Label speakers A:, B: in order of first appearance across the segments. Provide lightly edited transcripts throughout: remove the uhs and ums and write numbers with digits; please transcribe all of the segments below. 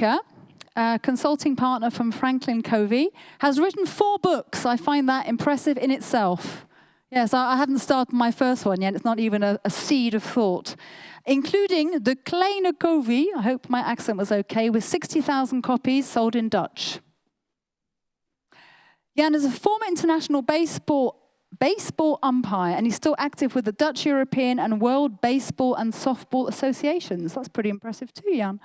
A: America, a consulting partner from FranklinCovey, has written 4 books. I find that impressive in itself. Yes, I haven't started my first one yet. It's not even a seed of thought. Including the Kleine Covey, I hope my accent was okay, with 60,000 copies sold in Dutch. Jan is a former international baseball umpire, and he's still active with the Dutch, European, and World Baseball and Softball Associations. That's pretty impressive too, Jan.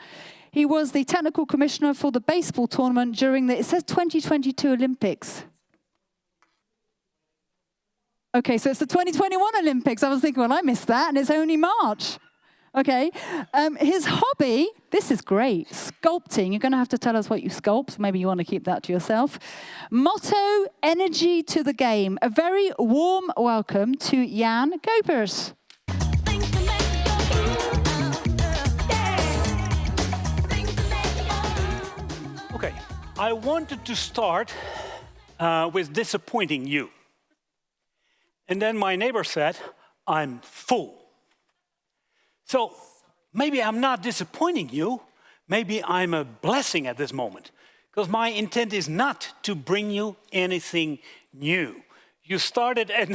A: He was the technical commissioner for the baseball tournament during the, it says 2022 Olympics. Okay, so it's the 2021 Olympics. I was thinking, well, I missed that, and it's only March. Okay, his hobby, this is great, sculpting. You're going to have to tell us what you sculpt. Maybe you want to keep that to yourself. Motto, energy to the game. A very warm welcome to Jan Kuipers.
B: Okay, I wanted to start with disappointing you. And then my neighbor said, I'm full. So maybe I'm not disappointing you, maybe I'm a blessing at this moment. Because my intent is not to bring you anything new. You started at,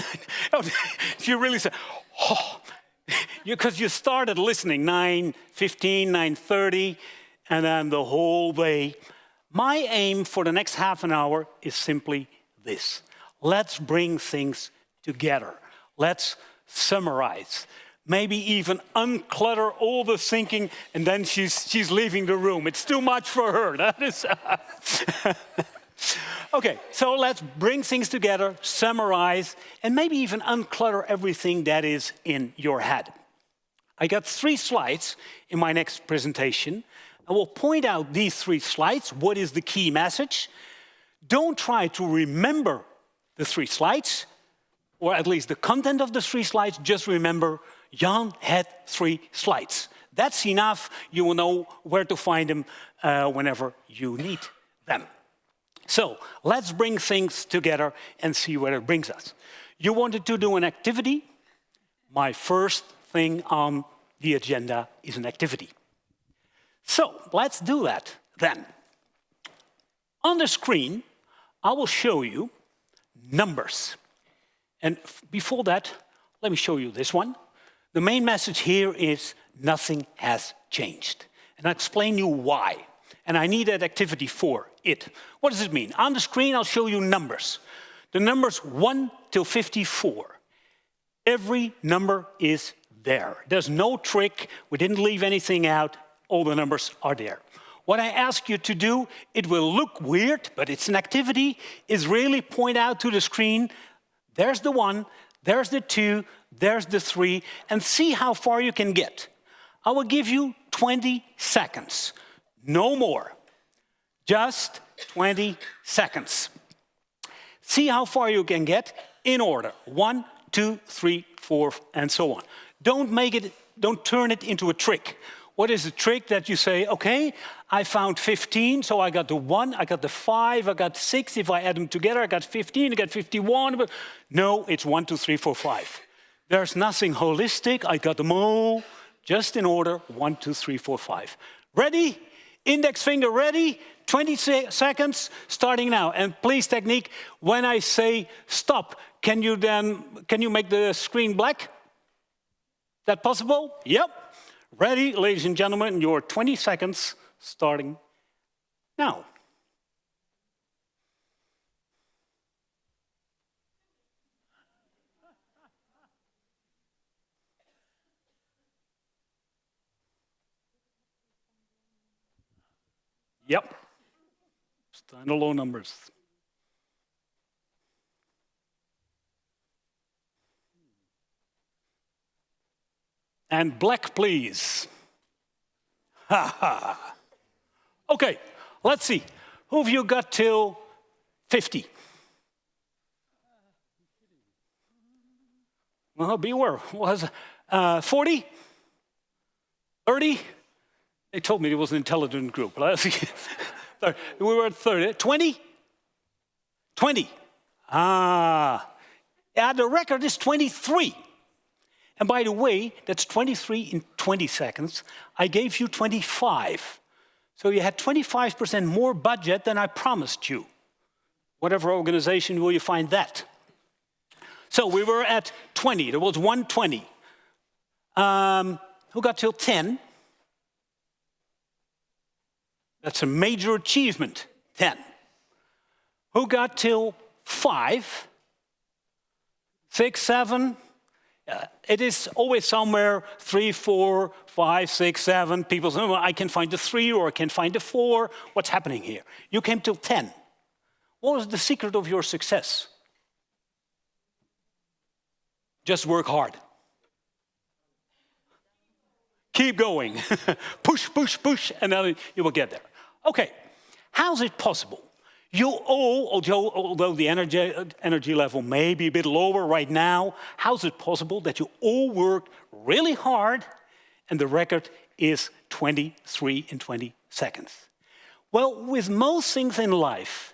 B: you really said, oh, because you started listening 9:15, 9:30, and then the whole day. My aim for the next half an hour is simply this. Let's bring things together. Let's summarize. Maybe even unclutter all the thinking, and then she's leaving the room. It's too much for her. That is. Okay, so let's bring things together, summarize, and maybe even unclutter everything that is in your head. I got 3 slides in my next presentation. I will point out these 3 slides. What is the key message? Don't try to remember the 3 slides, or at least the content of the 3 slides. Just remember, Jan had 3 slides. That's enough. You will know where to find them whenever you need them. So let's bring things together and see where it brings us. You wanted to do an activity. My first thing on the agenda is an activity. So let's do that then. On the screen, I will show you numbers. And before that, let me show you this one. The main message here is nothing has changed. And I'll explain you why. And I need that activity for it. What does it mean? On the screen, I'll show you numbers. The numbers 1 till 54. Every number is there. There's no trick. We didn't leave anything out. All the numbers are there. What I ask you to do, it will look weird, but it's an activity, is really point out to the screen. There's the 1, there's the 2, there's the 3, and see how far you can get. I will give you 20 seconds. No more. Just 20 seconds. See how far you can get in order. 1, 2, 3, 4, and so on. Don't turn it into a trick. What is the trick that you say, okay, I found 15, so I got the 1, I got the 5, I got 6. If I add them together, I got 15, I got 51. No, it's 1, 2, 3, 4, 5. There's nothing holistic. I got them all just in order. 1, 2, 3, 4, 5. Ready? Index finger ready? 20 seconds, starting now. And please, technique, when I say stop, can you make the screen black? Is that possible? Yep. Ready, ladies and gentlemen, your 20 seconds starting now. Yep. Standalone numbers. And black, please. Ha ha. Okay, let's see. Who of you got till 50? Well, beware. Was 40? 30? They told me it was an intelligent group. We were at 30. 20? 20. Ah. Yeah, the record is 23. And by the way, that's 23 in 20 seconds. I gave you 25. So you had 25% more budget than I promised you. Whatever organization will you find that? So we were at 20. There was 120. Who got till 10? That's a major achievement, 10. Who got till 5? 6, 7? It is always somewhere 3, 4, 5, 6, 7. People say, well, I can find a 3 or I can find a 4. What's happening here? You came till 10. What was the secret of your success? Just work hard. Keep going. Push, push, push, and then you will get there. Okay, how's it possible? You all, although the energy level may be a bit lower right now, how's it possible that you all work really hard and the record is 23 in 20 seconds? Well, with most things in life,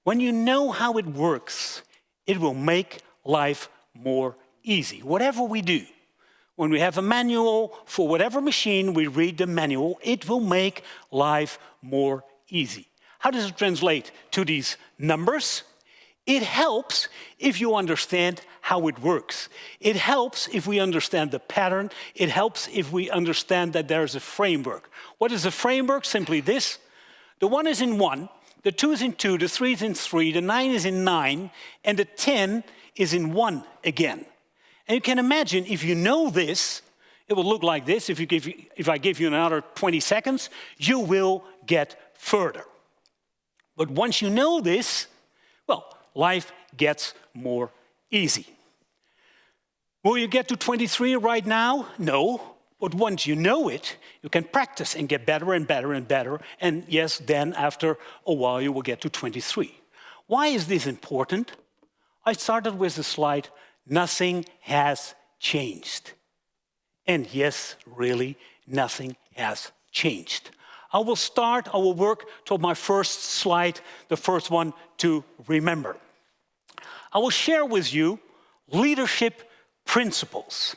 B: when you know how it works, it will make life more easy. Whatever we do, when we have a manual for whatever machine, we read the manual, it will make life more easy. How does it translate to these numbers? It helps if you understand how it works. It helps if we understand the pattern. It helps if we understand that there is a framework. What is a framework? Simply this. The 1 is in 1, the 2 is in 2, the 3 is in 3, the 9 is in 9, and the 10 is in 1 again. And you can imagine if you know this, it will look like this. If I give you another 20 seconds, you will get further. But once you know this, well, life gets more easy. Will you get to 23 right now? No. But once you know it, you can practice and get better and better and better. And yes, then after a while, you will get to 23. Why is this important? I started with the slide, nothing has changed. And yes, really, nothing has changed. I will work toward my first slide, the first one to remember. I will share with you leadership principles.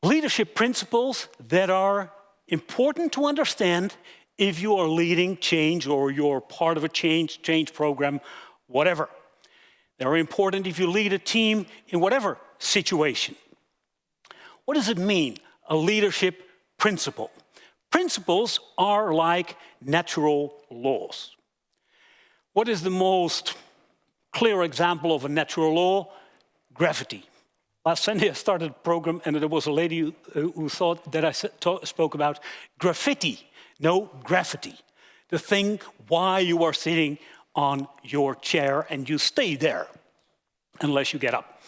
B: Leadership principles that are important to understand if you are leading change or you're part of a change program, whatever. They're important if you lead a team in whatever situation. What does it mean, a leadership principle? Principles are like natural laws. What is the most clear example of a natural law? Gravity. Last Sunday I started a program and there was a lady who thought that I spoke about graffiti. No, gravity. The thing why you are sitting on your chair and you stay there unless you get up.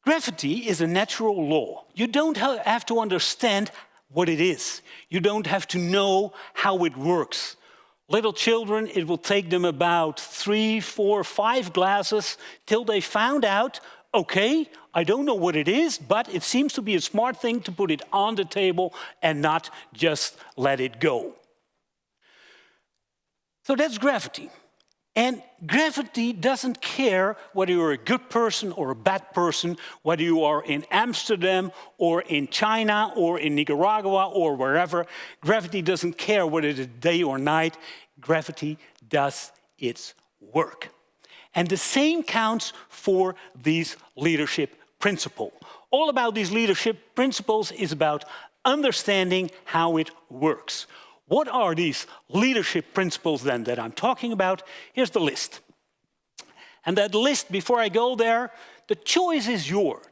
B: Gravity is a natural law. You don't have to understand what it is. You don't have to know how it works. Little children, it will take them about 3, 4, 5 glasses till they found out, okay, I don't know what it is, but it seems to be a smart thing to put it on the table and not just let it go. So that's gravity. And gravity doesn't care whether you're a good person or a bad person, whether you are in Amsterdam or in China or in Nicaragua or wherever. Gravity doesn't care whether it's day or night. Gravity does its work. And the same counts for these leadership principles. All about these leadership principles is about understanding how it works. What are these leadership principles then that I'm talking about? Here's the list. And that list, before I go there, the choice is yours.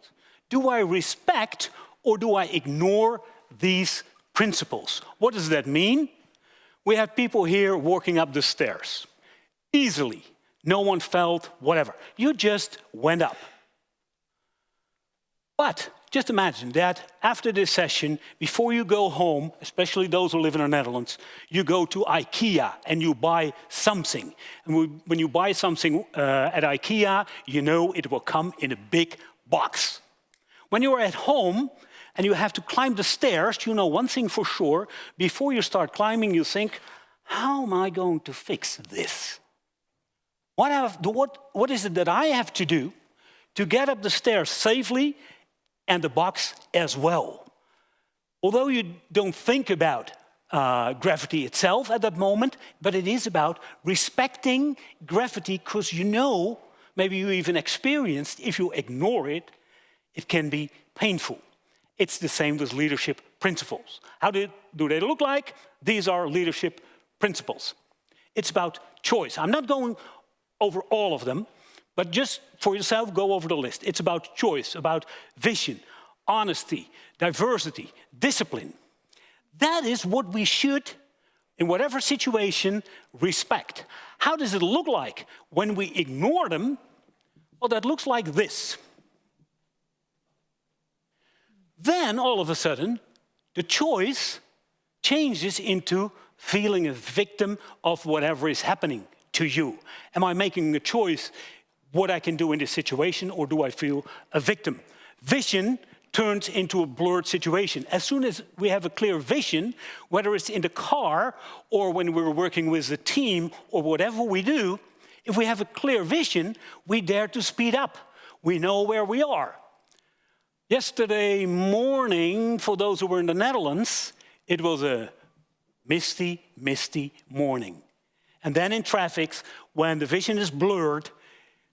B: Do I respect or do I ignore these principles? What does that mean? We have people here walking up the stairs. Easily. No one felt whatever. You just went up. But just imagine that after this session, before you go home, especially those who live in the Netherlands, you go to IKEA and you buy something. And when you buy something at IKEA, you know it will come in a big box. When you are at home and you have to climb the stairs, you know one thing for sure. Before you start climbing, you think, how am I going to fix this? What is it that I have to do to get up the stairs safely and the box as well? Although you don't think about gravity itself at that moment, but it is about respecting gravity because you know, maybe you even experienced, if you ignore it, it can be painful. It's the same with leadership principles. How do they look like? These are leadership principles. It's about choice. I'm not going over all of them, but just for yourself, go over the list. It's about choice, about vision, honesty, diversity, discipline. That is what we should, in whatever situation, respect. How does it look like when we ignore them? Well, that looks like this. Then, all of a sudden, the choice changes into feeling a victim of whatever is happening to you. Am I making a choice what I can do in this situation, or do I feel a victim? Vision turns into a blurred situation. As soon as we have a clear vision, whether it's in the car or when we're working with a team or whatever we do, if we have a clear vision, we dare to speed up. We know where we are. Yesterday morning, for those who were in the Netherlands, it was a misty, misty morning. And then in traffic, when the vision is blurred,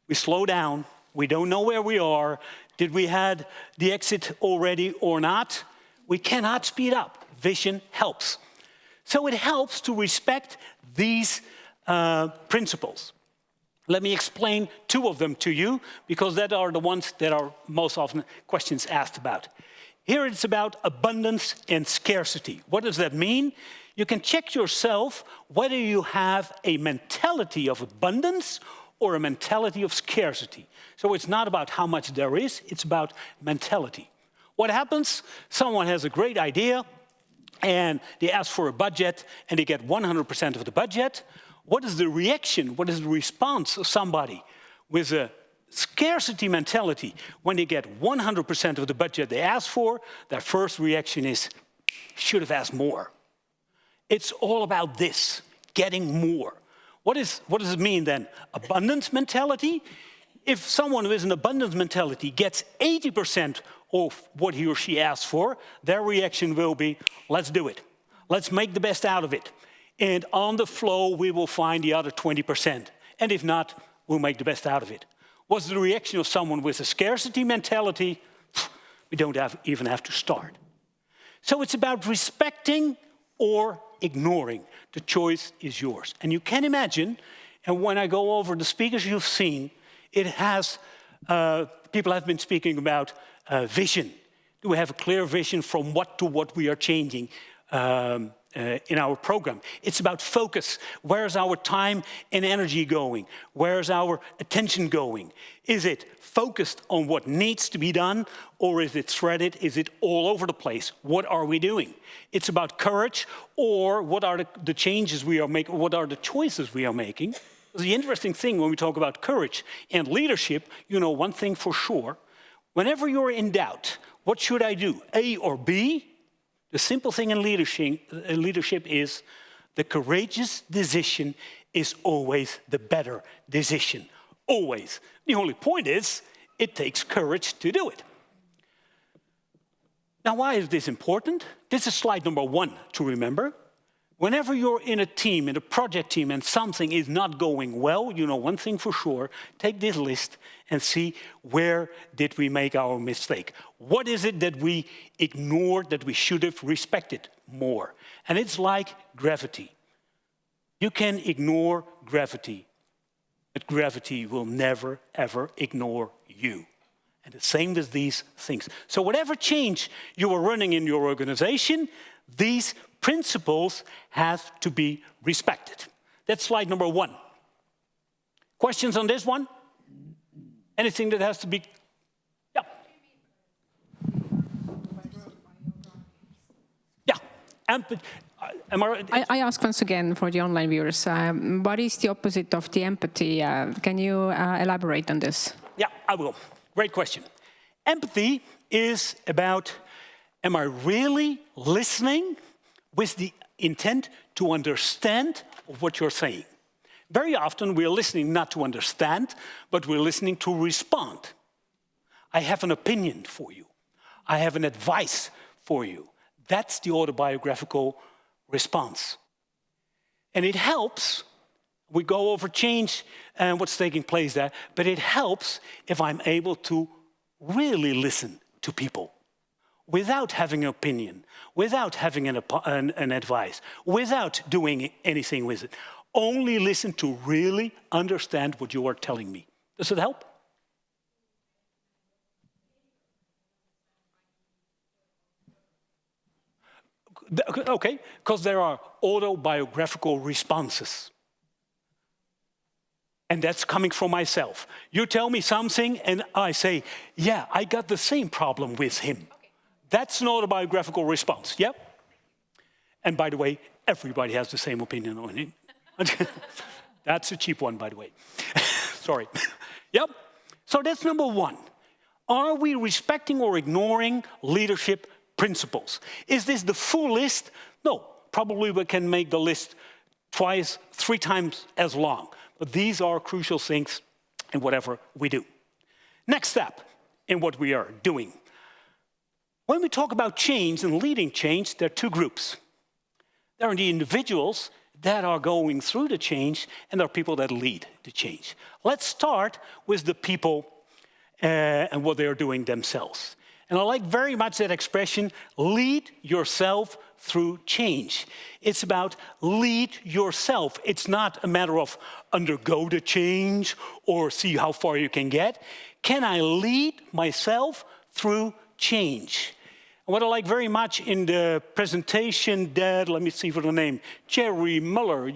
B: we slow down, we don't know where we are. Did we had the exit already or not? We cannot speed up. Vision helps. So it helps to respect these principles. Let me explain two of them to you, because that are the ones that are most often questions asked about. Here it's about abundance and scarcity. What does that mean? You can check yourself whether you have a mentality of abundance or a mentality of scarcity. So it's not about how much there is, it's about mentality. What happens? Someone has a great idea and they ask for a budget and they get 100% of the budget. What is the reaction? What is the response of somebody with a scarcity mentality when they get 100% of the budget they ask for? Their first reaction is, should have asked more. It's all about this, getting more. What does it mean then? Abundance mentality? If someone with an abundance mentality gets 80% of what he or she asks for, their reaction will be, let's do it. Let's make the best out of it. And on the flow, we will find the other 20%. And if not, we'll make the best out of it. What's the reaction of someone with a scarcity mentality? We don't even have to start. So it's about respecting or ignoring. The choice is yours. And you can imagine, and when I go over the speakers you've seen, it has, people have been speaking about vision. Do we have a clear vision from what to what we are changing in our program? It's about focus. Where's our time and energy going? Where's our attention going? Is it focused on what needs to be done, or is it threaded? Is it all over the place? What are we doing? It's about courage, or what are the changes we are making? What are the choices we are making? The interesting thing when we talk about courage and leadership, you know one thing for sure. Whenever you're in doubt, what should I do, A or B? The simple thing in leadership is the courageous decision is always the better decision. Always. The only point is, it takes courage to do it. Now, why is this important? This is slide number 1 to remember. Whenever you're in a team, in a project team, and something is not going well, you know one thing for sure, take this list and see where did we make our mistake. What is it that we ignored that we should have respected more? And it's like gravity. You can ignore gravity, but gravity will never, ever ignore you. And the same with these things. So whatever change you are running in your organization, these principles have to be respected. That's slide number 1. Questions on this one? Anything that has to be... Yeah. Yeah.
C: I ask once again for the online viewers, what is the opposite of the empathy? Can you elaborate on this?
B: Yeah, I will. Great question. Empathy is about, am I really listening with the intent to understand what you're saying? Very often we're listening not to understand, but we're listening to respond. I have an opinion for you. I have an advice for you. That's the autobiographical response. And it helps, we go over change and what's taking place there, but it helps if I'm able to really listen to people without having an opinion, without having an advice, without doing anything with it. Only listen to really understand what you are telling me. Does it help? Okay, because there are autobiographical responses. And that's coming from myself. You tell me something and I say, yeah, I got the same problem with him. Okay. That's an autobiographical response, yep? And by the way, everybody has the same opinion on him. That's a cheap one, by the way. Sorry. Yep. So that's number one. Are we respecting or ignoring leadership principles? Is this the full list? No. Probably we can make the list twice, 3 times as long. But these are crucial things in whatever we do. Next step in what we are doing. When we talk about change and leading change, there are 2 groups. There are the individuals that are going through the change, and there are people that lead the change. Let's start with the people and what they are doing themselves. And I like very much that expression, lead yourself through change. It's about lead yourself. It's not a matter of undergo the change or see how far you can get. Can I lead myself through change? And what I like very much in the presentation that, let me see for the name, Jerry Muller.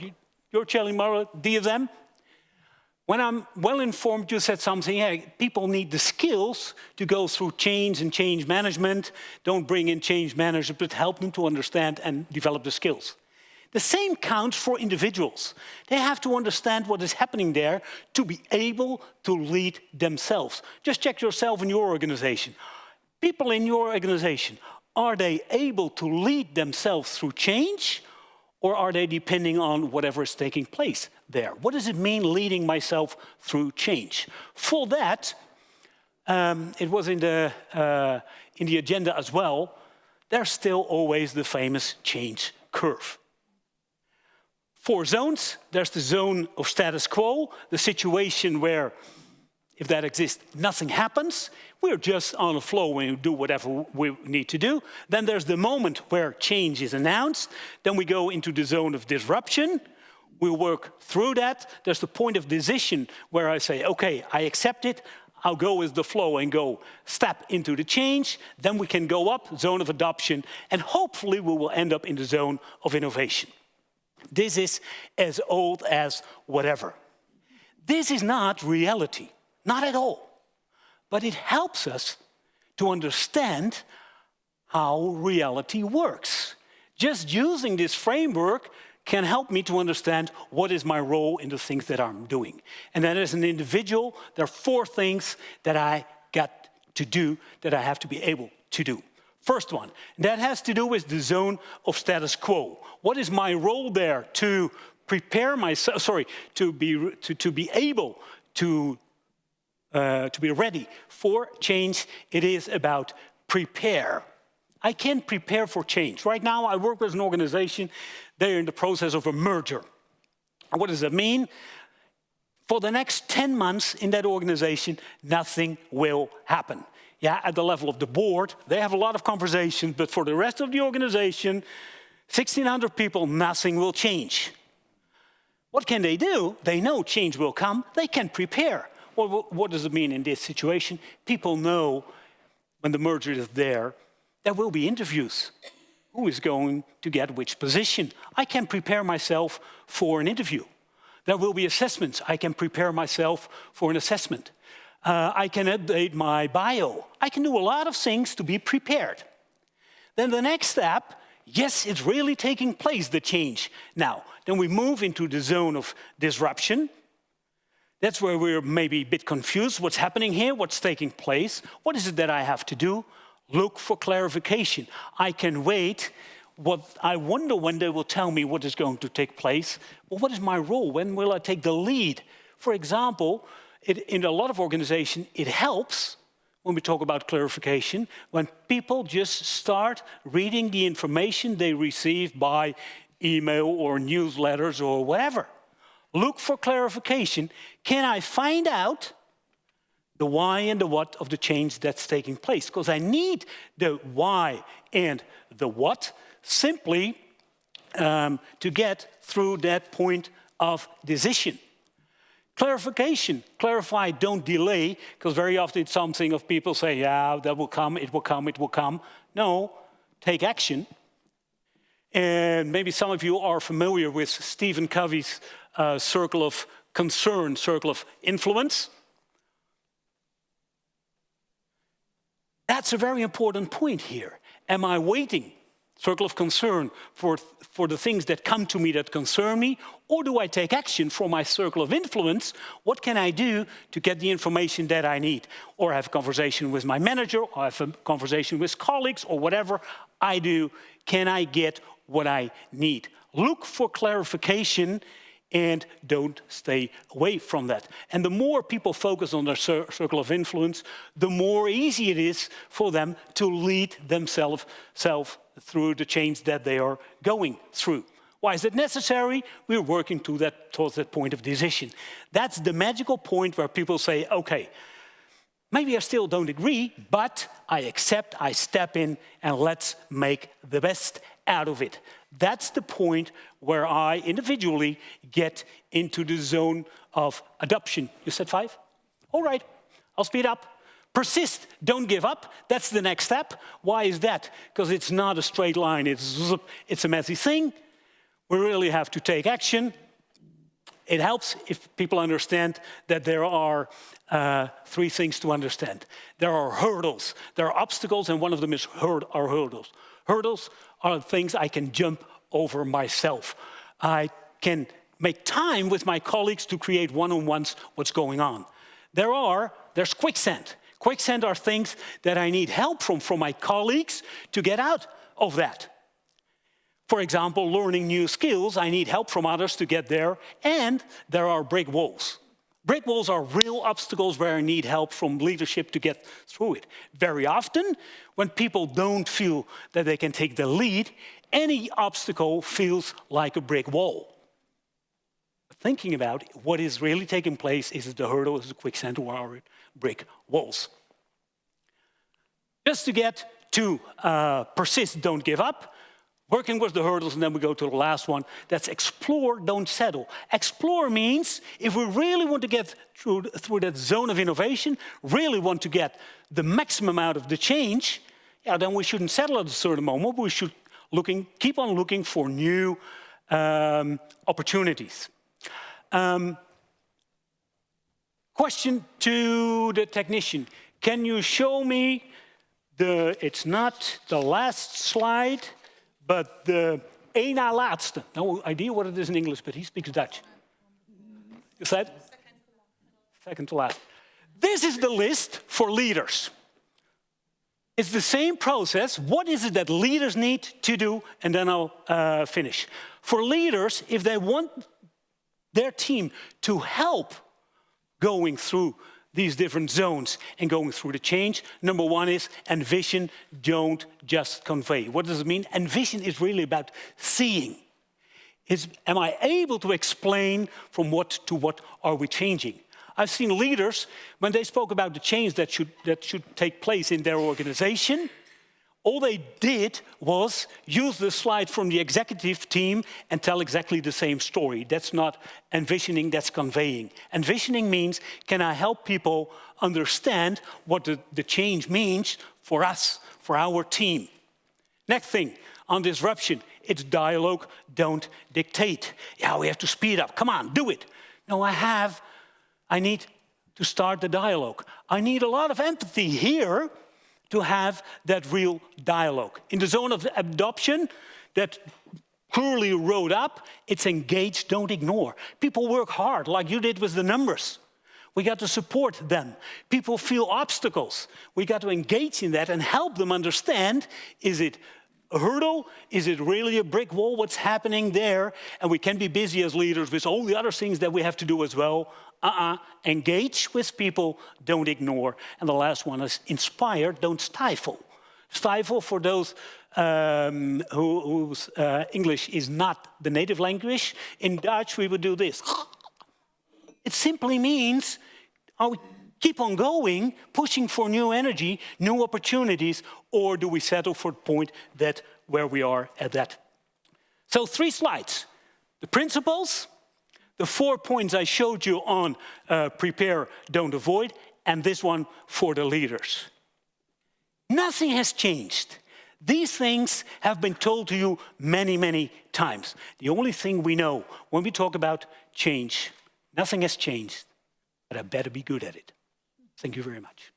B: You're Jerry Muller, DSM? When I'm well informed, you said something, hey, people need the skills to go through change and change management. Don't bring in change managers, but help them to understand and develop the skills. The same counts for individuals. They have to understand what is happening there to be able to lead themselves. Just check yourself in your organization. People in your organization, are they able to lead themselves through change? Or are they depending on whatever is taking place there? What does it mean leading myself through change? For that, it was in the agenda as well, there's still always the famous change curve. 4 zones. There's the zone of status quo, the situation where, if that exists, nothing happens. We're just on a flow and do whatever we need to do. Then there's the moment where change is announced. Then we go into the zone of disruption. We work through that. There's the point of decision where I say, okay, I accept it. I'll go with the flow and go step into the change. Then we can go up, zone of adoption, and hopefully we will end up in the zone of innovation. This is as old as whatever. This is not reality, not at all. But it helps us to understand how reality works. Just using this framework can help me to understand what is my role in the things that I'm doing. And then as an individual, there are 4 things that I got to do, that I have to be able to do. First one, that has to do with the zone of status quo. What is my role there to prepare myself, to be able to be ready for change? It is about prepare. I can prepare for change. Right now, I work with an organization. They're in the process of a merger. And what does that mean? For the next 10 months in that organization, nothing will happen. Yeah, at the level of the board, they have a lot of conversations, but for the rest of the organization, 1,600 people, nothing will change. What can they do? They know change will come. They can prepare. Well, what does it mean in this situation? People know when the merger is there will be interviews. Who is going to get which position? I can prepare myself for an interview. There will be assessments. I can prepare myself for an assessment. I can update my bio. I can do a lot of things to be prepared. Then the next step, yes, it's really taking place, the change. Now, then we move into the zone of disruption. That's where we're maybe a bit confused. What's happening here? What's taking place? What is it that I have to do? Look for clarification. I can wait. I wonder when they will tell me what is going to take place. Well, what is my role? When will I take the lead? For example, in a lot of organizations, it helps when we talk about clarification, when people just start reading the information they receive by email or newsletters or whatever. Look for clarification. Can I find out the why and the what of the change that's taking place? Because I need the why and the what simply to get through that point of decision. Clarification, clarify, don't delay, because very often it's something of people say, yeah, that will come, it will come, it will come. No, take action. And maybe some of you are familiar with Stephen Covey's circle of concern, circle of influence. That's a very important point here. Am I waiting, circle of concern, for the things that come to me that concern me? Or do I take action for my circle of influence? What can I do to get the information that I need? Or have a conversation with my manager, or have a conversation with colleagues, or whatever I do, can I get what I need? Look for clarification and don't stay away from that. And the more people focus on their circle of influence, the more easy it is for them to lead themselves through the change that they are going through. Why is it necessary? We're working towards that point of decision. That's the magical point where people say, okay, maybe I still don't agree, but I accept, I step in, and let's make the best out of it. That's the point where I individually get into the zone of adoption. You said 5? All right, I'll speed up. Persist, don't give up. That's the next step. Why is that? Because it's not a straight line. It's a messy thing. We really have to take action. It helps if people understand that there are 3 things to understand. There are hurdles, there are obstacles, and one of them is hurdles. Hurdles are things I can jump over myself. I can make time with my colleagues to create one-on-ones what's going on. There's quicksand. Quicksand are things that I need help from my colleagues to get out of that. For example, learning new skills, I need help from others to get there. And there are brick walls. Brick walls are real obstacles where I need help from leadership to get through it. Very often, when people don't feel that they can take the lead, any obstacle feels like a brick wall. Thinking about what is really taking place, is it the hurdle, is it the quicksand, or are it brick walls? Just to get to persist, don't give up. Working with the hurdles, and then we go to the last one. That's explore, don't settle. Explore means if we really want to get through that zone of innovation, really want to get the maximum out of the change, then we shouldn't settle at a certain moment. We should keep on looking for new opportunities. Question to the technician. Can you show me it's not the last slide, but the één na laatste. No idea what it is in English, but he speaks Dutch. You said? Second to last. This is the list for leaders. It's the same process. What is it that leaders need to do? And then I'll finish. For leaders, if they want their team to help going through these different zones and going through the change, number 1 is envision, don't just convey. What does it mean? Envision is really about seeing. Am I able to explain from what to what are we changing? I've seen leaders, when they spoke about the change that should take place in their organization, all they did was use the slide from the executive team and tell exactly the same story. That's not envisioning, that's conveying. Envisioning means, can I help people understand what the change means for us, for our team? Next thing, on disruption, it's dialogue, don't dictate. Yeah, we have to speed up. Come on, do it. No, I need to start the dialogue. I need a lot of empathy here to have that real dialogue. In the zone of adoption, that clearly wrote up, it's engage, don't ignore. People work hard, like you did with the numbers. We got to support them. People feel obstacles. We got to engage in that and help them understand, is it a hurdle? Is it really a brick wall? What's happening there? And we can be busy as leaders with all the other things that we have to do as well. Engage with people, don't ignore. And the last one is inspire, don't stifle. Stifle, for those whose English is not the native language, in Dutch we would do this. It simply means, are we keep on going, pushing for new energy, new opportunities, or do we settle for the point that where we are at that? So 3 slides. The principles, the 4 points I showed you on prepare, don't avoid, and this one for the leaders. Nothing has changed. These things have been told to you many, many times. The only thing we know when we talk about change, nothing has changed, but I better be good at it. Thank you very much.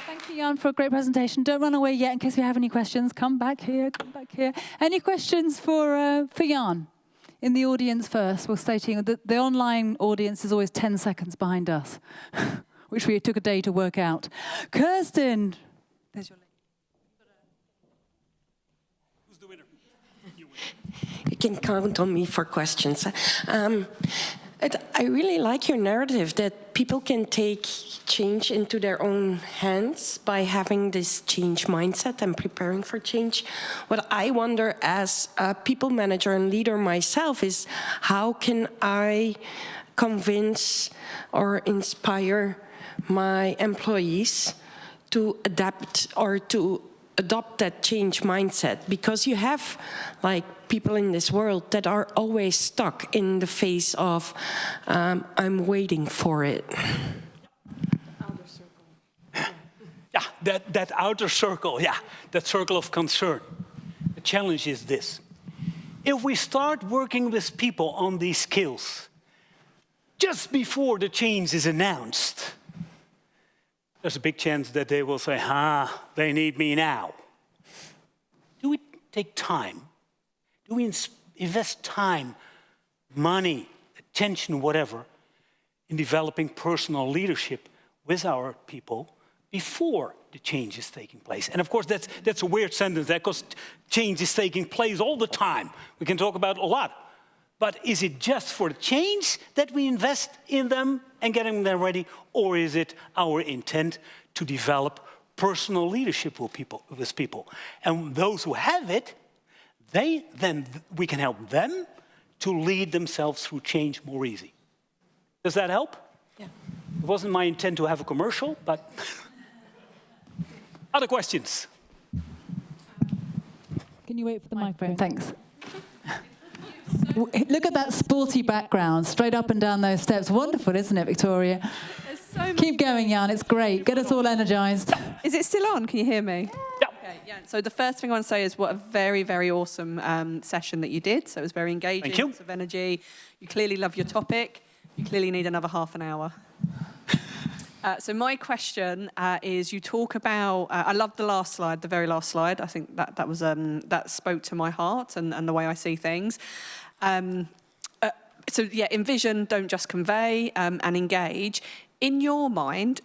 A: Thank you, Jan, for a great presentation. Don't run away yet in case we have any questions. Come back here, come back here. Any questions for Jan? In the audience first, we'll stay to you. The online audience is always 10 seconds behind us, which we took a day to work out. Kirsten. There's your link.
B: Who's the winner? You win.
D: You can count on me for questions. I really like your narrative that people can take change into their own hands by having this change mindset and preparing for change. What I wonder as a people manager and leader myself is how can I convince or inspire my employees to adapt or to adopt that change mindset, because you have like people in this world that are always stuck in the phase of I'm waiting for it.
C: Outer circle.
B: Yeah, that outer circle, yeah, that circle of concern. The challenge is this. If we start working with people on these skills just before the change is announced, there's a big chance that they will say, they need me now. Do we take time? Do we invest time, money, attention, whatever, in developing personal leadership with our people before the change is taking place? And of course, that's a weird sentence, because change is taking place all the time. We can talk about a lot. But is it just for the change that we invest in them and getting them ready? Or is it our intent to develop personal leadership with people? And those who have it, we can help them to lead themselves through change more easy. Does that help?
D: Yeah.
B: It wasn't my intent to have a commercial, but other questions?
A: Can you wait for the microphone? Thanks. Look at that sporty background, straight up and down those steps. Wonderful, isn't it, Victoria? Keep going, Jan. It's great. Get us all energized.
E: Is it still on? Can you hear me?
B: Yeah.
E: Okay, yeah. So the first thing I want to say is what a very, very awesome session that you did. So it was very engaging.
B: Thank you.
E: Lots of energy. You clearly love your topic. You clearly need another half an hour. So my question is, you talk about, I love the last slide, the very last slide. I think that was that spoke to my heart and the way I see things. So yeah, envision, don't just convey, and engage. In your mind,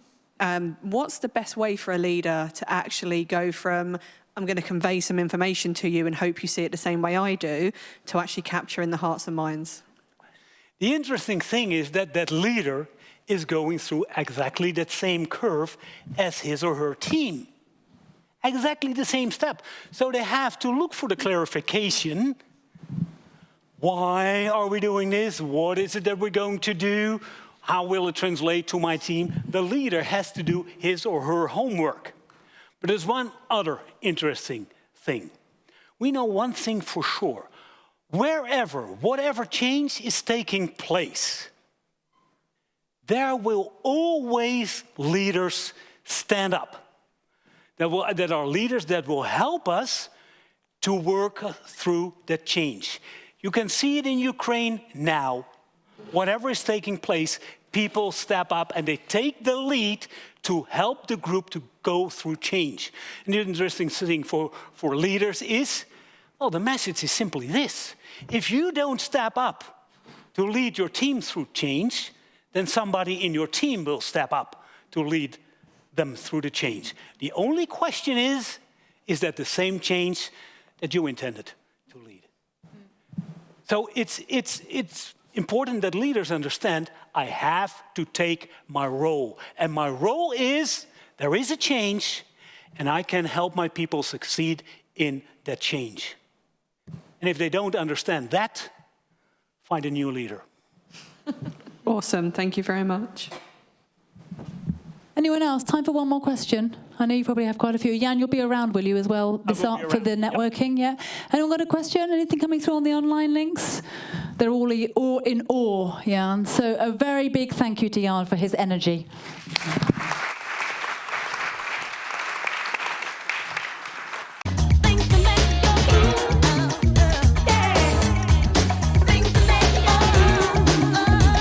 E: what's the best way for a leader to actually go from, I'm going to convey some information to you and hope you see it the same way I do, to actually capture in the hearts and minds?
B: The interesting thing is that leader is going through exactly that same curve as his or her team. Exactly the same step. So they have to look for the clarification. Why are we doing this? What is it that we're going to do? How will it translate to my team? The leader has to do his or her homework. But there's one other interesting thing. We know one thing for sure. Whatever change is taking place, there will always leaders stand up. That are leaders that will help us to work through that change. You can see it in Ukraine now. Whatever is taking place, people step up and they take the lead to help the group to go through change. And the interesting thing for leaders is, well, the message is simply this. If you don't step up to lead your team through change, then somebody in your team will step up to lead them through the change. The only question is that the same change that you intended to lead. So it's important that leaders understand I have to take my role. And my role is, there is a change, and I can help my people succeed in that change. And if they don't understand that, find a new leader.
E: Awesome. Thank you very much.
A: Anyone else? Time for one more question. I know you probably have quite a few. Jan, you'll be around, will you, as well, for the networking? Yep. Yeah. Anyone got a question? Anything coming through on the online links? They're all in awe, Jan. So a very big thank you to Jan for his energy.